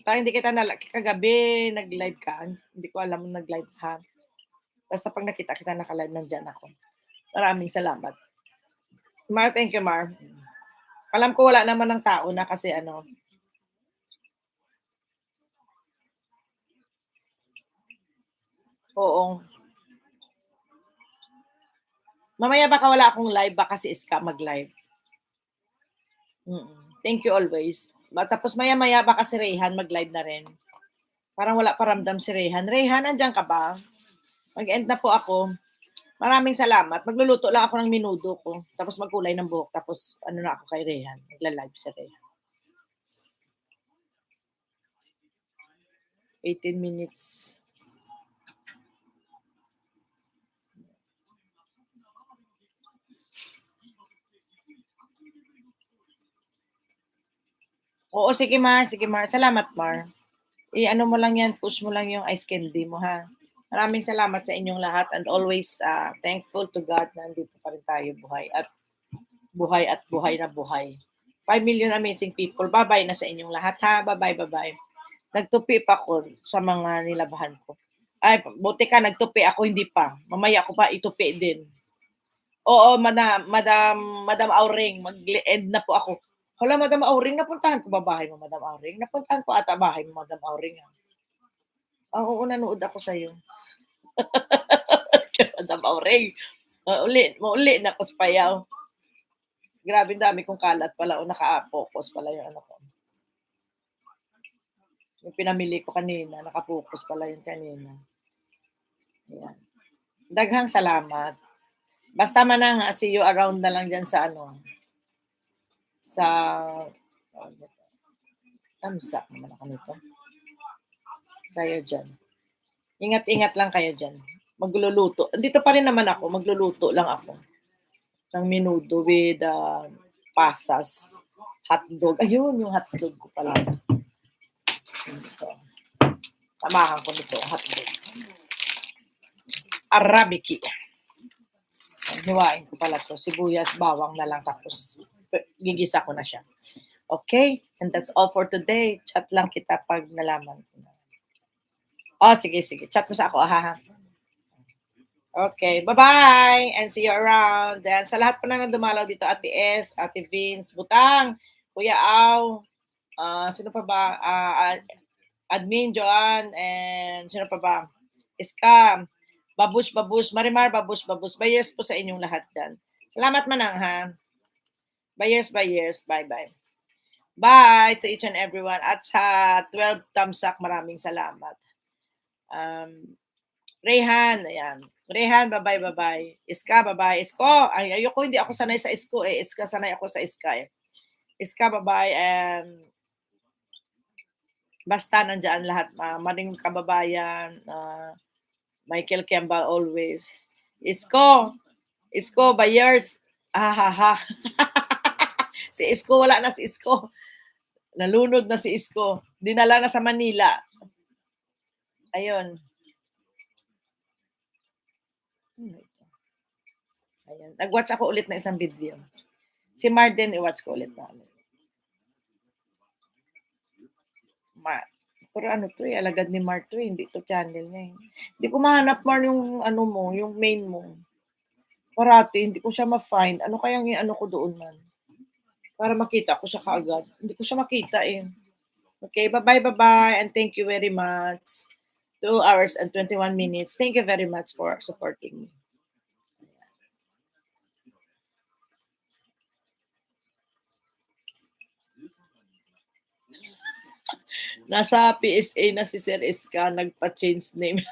Parang hindi kita kagabi nag-live ka, hindi ko alam nag-live ka. Basta 'pag nakita kita naka-live nandiyan ako. Maraming salamat. Mar, thank you Mar. Alam ko wala naman ng tao na kasi ano. Oo. Mamaya baka wala akong live, baka si Iska mag-live. Thank you always. Tapos maya-maya baka si Rayhan mag-live na rin. Parang wala pa ramdam si Rayhan. Rayhan, nandiyan ka ba? Mag-end na po ako. Maraming salamat. Magluluto lang ako ng minudo ko. Tapos magkulay ng buhok. Tapos ano na ako kay Rayhan. Magla-live si Rayhan. 18 minutes. Oo, sige Mar. Sige Mar. Salamat Mar. I-ano mo lang yan. Push mo lang yung ice candy mo ha. Maraming salamat sa inyong lahat and always thankful to God na nandito pa rin tayo buhay at buhay na buhay. 5 million amazing people. Bye-bye na sa inyong lahat ha. Bye-bye, bye-bye. Nagtupi pa ko sa mga nilabahan ko. Ay, buti ka, nagtupi ako, hindi pa. Mamaya ko pa itupi din. Oo, Madam Auring, mag-end na po ako. Hala, Madam Auring, napuntahan ko ba bahay mo, Madam Auring? Napuntahan ko ata bahay mo, Madam Auring. Oo, nanood ako sa'yo. Madam Auring. Uli na ko sa payaw. Grabe dami kong kalat pala o naka-focus pala yung ano ko. Yung pinamili ko kanina, naka-focus pala yung kanina. Ayan. Daghang salamat. Basta manang see you around na lang dyan sa ano. Sa tamsa naman ako nito. Sa'yo dyan. Ingat-ingat lang kayo dyan. Magluluto. Dito pa rin naman ako. Magluluto lang ako. Ng minudo with pasas. Hotdog. Ayun, yung hotdog ko pala. Ito. Tamahan ko nito, hotdog. Arabiki. Hiwain ko pala to. Sibuyas, bawang na lang. Tapos, gigisa ko na siya. Okay? And that's all for today. Chat lang kita pag nalaman ko na. Oh, sige. Chat mo sa ako, ha? Okay, bye-bye and see you around. Then sa lahat po na dumalaw dito, Ate S, Ate Vince, Butang, Kuya Au, sino pa ba? Admin Joanne, and sino pa ba? Iska, Babush, Marimar, Babush. Bayers po sa inyong lahat dyan. Salamat manang ha. Bayers. Bye-bye. Bye to each and everyone. At sa 12 thumbs up, maraming salamat. Rayhan, ayan. Rayhan, bye-bye. Iska, bye-bye. Isko, ayoko, hindi ako sanay sa Isko eh. Iska, sanay ako sa Iska eh. Iska, bye-bye. And basta nandyan lahat. Maring kababayan. Michael Campbell always. Isko, Bayers. Ha. Si Isko, wala na si Isko. Nalunod na si Isko. Dinala na sa Manila. Ayun. Ayan. Nag-watch ako ulit ng isang video. Si Marden, i-watch ko ulit na. Pero ano to eh, alagad ni Mar to eh, hindi to channel niya eh. Hindi ko mahanap Mar yung ano mo, yung main mo. Parati, hindi ko siya ma-find. Ano kayang ano ko doon man? Para makita ko siya kaagad. Hindi ko siya makita eh. Okay, bye-bye. And thank you very much. 2 hours and 21 minutes. Thank you very much for supporting me. Nasa PSA na si Sir Iska, nagpa-change name.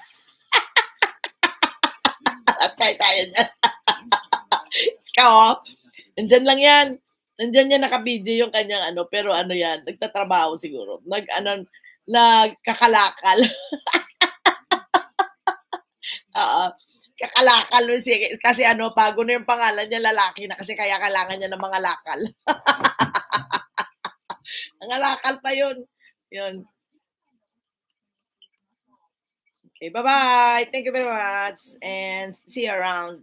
At tayo dyan. Iska, oh. Nandyan lang yan. Nandyan yan naka-video yung kanyang ano, pero ano yan, nagtatrabaho siguro. Nagkakalakal. Kakalakal kasi ano, bago na yung pangalan niya, lalaki na kasi kaya kailangan niya ng mga lakal. Ang lakal pa yun. Yun. Okay, bye-bye. Thank you very much and see you around.